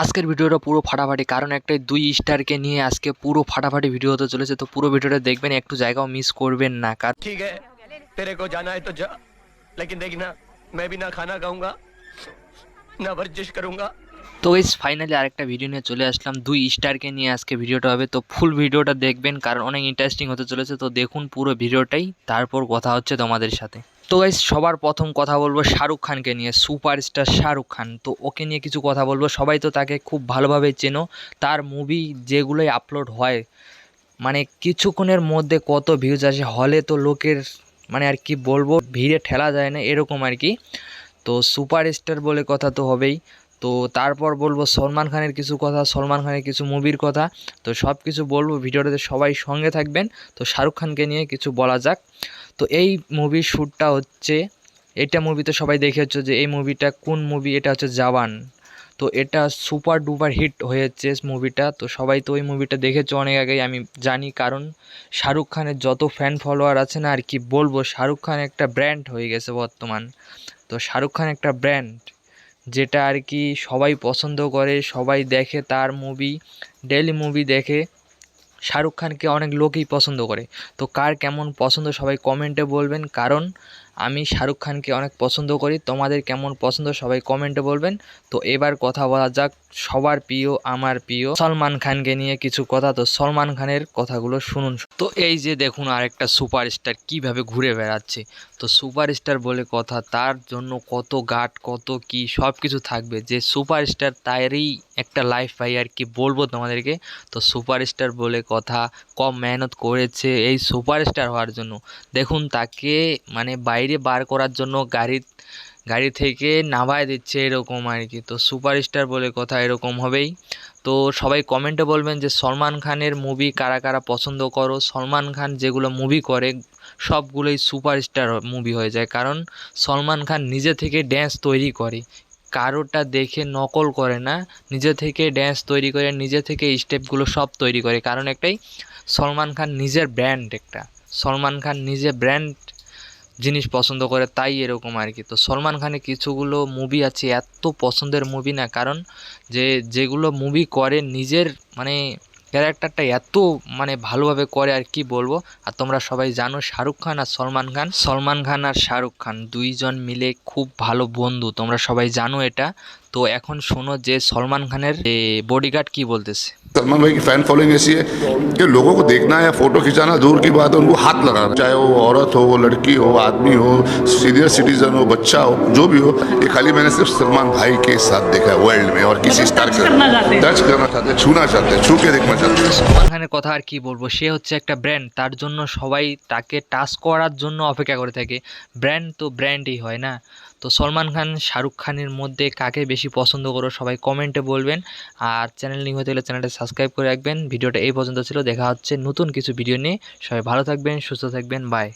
আজকের ভিডিওটা পুরো ফাটাফাটি, কারণ একটা 2 স্টারকে নিয়ে আজকে পুরো ফাটাফাটি ভিডিও হতে চলেছে। তো পুরো ভিডিওটা দেখবেন, একটু জায়গাও মিস করবেন না। ठीक है, तेरे को जाना है तो जा, लेकिन देखना मैं भी ना खाना खाऊंगा ना वर्जिश करूंगा। তো গাইস ফাইনালি আরেকটা ভিডিও নিয়ে চলে আসলাম, 2 স্টারকে নিয়ে আজকে ভিডিওটা হবে। তো ফুল ভিডিওটা দেখবেন, কারণ অনেক ইন্টারেস্টিং হতে চলেছে। তো দেখুন পুরো ভিডিওটাই, তারপর কথা হচ্ছে তোমাদের সাথে। তো গাইস সবার প্রথম কথা বলবো শাহরুখ খানকে নিয়ে, সুপারস্টার শাহরুখ খান। তো ওকে নিয়ে কিছু কথা বলবো। সবাই তো তাকে খুব ভালোভাবে চেনো, তার মুভি যেগুলোই আপলোড হয় মানে কিছুক্ষণের মধ্যে কত ভিউজ আসে, হলে তো লোকের মানে আর কি বলবো, ভিড়ে ঠেলা যায় না এরকম আর কি। তো সুপারস্টার বলে কথা তো হবেই। তো তারপর বলবো সলমান খানের কিছু কথা, সলমান খানের কিছু মুভির কথা। তো সব কিছু বলবো ভিডিওটাতে, সবাই সঙ্গে থাকবেন। তো শাহরুখ খানকে নিয়ে কিছু বলা যাক। তো এই মুভির শ্যুটটা হচ্ছে, এটা মুভি তো সবাই দেখেছো যে এই মুভিটা কোন মুভি, এটা হচ্ছে জওয়ান। তো এটা সুপার ডুপার হিট হয়েছে মুভিটা। তো সবাই তো ওই মুভিটা দেখেছো অনেক আগেই, আমি জানি, কারণ শাহরুখ খানের যত ফ্যান ফলোয়ার আছে না, আর কি বলবো, শাহরুখ খান একটা ব্র্যান্ড হয়ে গেছে বর্তমান। তো শাহরুখ খান একটা ব্র্যান্ড, যেটা আর কি সবাই পছন্দ করে, সবাই দেখে তার মুভি, ডেইলি মুভি দেখে। শাহরুখ খানকে অনেক লোকই পছন্দ করে। তো কার কেমন পছন্দ সবাই কমেন্টে বলবেন, কারণ আমি শাহরুখ খানকে অনেক পছন্দ করি। তোমাদের কেমন পছন্দ সবাই কমেন্টে বলবেন। তো এবার কথা বলা যাক সবার প্রিয়, আমার প্রিয় সলমান খানকে নিয়ে কিছু কথা। তো সলমান খানের কথাগুলো শুনুন। তো এই যে দেখুন আরেকটা সুপারস্টার কীভাবে ঘুরে বেড়াচ্ছে। তো সুপারস্টার বলে কথা, তার জন্য কত গাট, কত কি সব কিছু থাকবে। যে সুপারস্টার তারই একটা লাইফ, ভাই আর কি বলবো তোমাদেরকে। তো সুপারস্টার বলে কথা, কম মেহনত করেছে এই সুপারস্টার হওয়ার জন্য। দেখুন তাকে মানে বাইরে বার করার জন্য গাড়ি থেকে নামায় দিচ্ছে এরকম আর কি। তো সুপারস্টার বলে কথা এরকম হবেই। তো সবাই কমেন্টে বলবেন যে সলমান খানের মুভি কারা কারা পছন্দ করো। সলমান খান যেগুলো মুভি করে সবগুলোই সুপারস্টার মুভি হয়ে যায়, কারণ সলমান খান নিজে থেকে ড্যান্স তৈরি করে, কারোটা দেখে নকল করে না, নিজে থেকে ড্যান্স তৈরি করে, নিজে থেকে স্টেপগুলো সব তৈরি করে। কারণ একটাই, সলমান খান নিজের ব্র্যান্ড একটা, সলমান খান নিজে ব্র্যান্ড জিনিস পছন্দ করে, তাই এরকম আর কি। তো সলমান খানের কিছুগুলো মুভি আছে এত পছন্দের মুভি না, কারণ যেগুলো মুভি করে নিজের মানে ক্যারেক্টারটা এত মানে ভালোভাবে করে আর কি বলবো। আর তোমরা সবাই জানো শাহরুখ খান আর সলমান খান আর শাহরুখ খান দুইজন মিলে খুব ভালো বন্ধু, তোমরা সবাই জানো এটা। তো এখন শোনো যে সলমান খানের বডিগার্ড কি বলতেছে। सलमान भाई की फैन फॉलोइंग ऐसी है कि लोगों को देखना या फोटो खिंचाना दूर की बात है, उनको हाथ लगाना, चाहे वो औरत हो, वो लड़की हो, आदमी हो, सीनियर सिटीजन हो, बच्चा हो, जो भी हो। ये खाली मैंने सिर्फ सलमान भाई के साथ देखा है वर्ल्ड में, और किसी स्टार का टच करना चाहते हैं, छूना चाहते हैं, छू के देखना चाहते हैं। সলমান খানের কথা আর কি বলবো, সে হচ্ছে একটা ব্র্যান্ড, তার জন্য সবাই তাকে টাচ করার জন্য অপেক্ষা করে থাকে। ব্র্যান্ড তো ব্র্যান্ডই হয় না। তো সলমান খান শাহরুখ খানের মধ্যে কাকে বেশি পছন্দ করো সবাই কমেন্টে বলবেন। আর চ্যানেল নিউ হতে গেলে চ্যানেলটা সাবস্ক্রাইব করে রাখবেন। ভিডিওটা এই পর্যন্ত ছিল, দেখা হচ্ছে নতুন কিছু ভিডিও নিয়ে। সবাই ভালো থাকবেন, সুস্থ থাকবেন, বাই।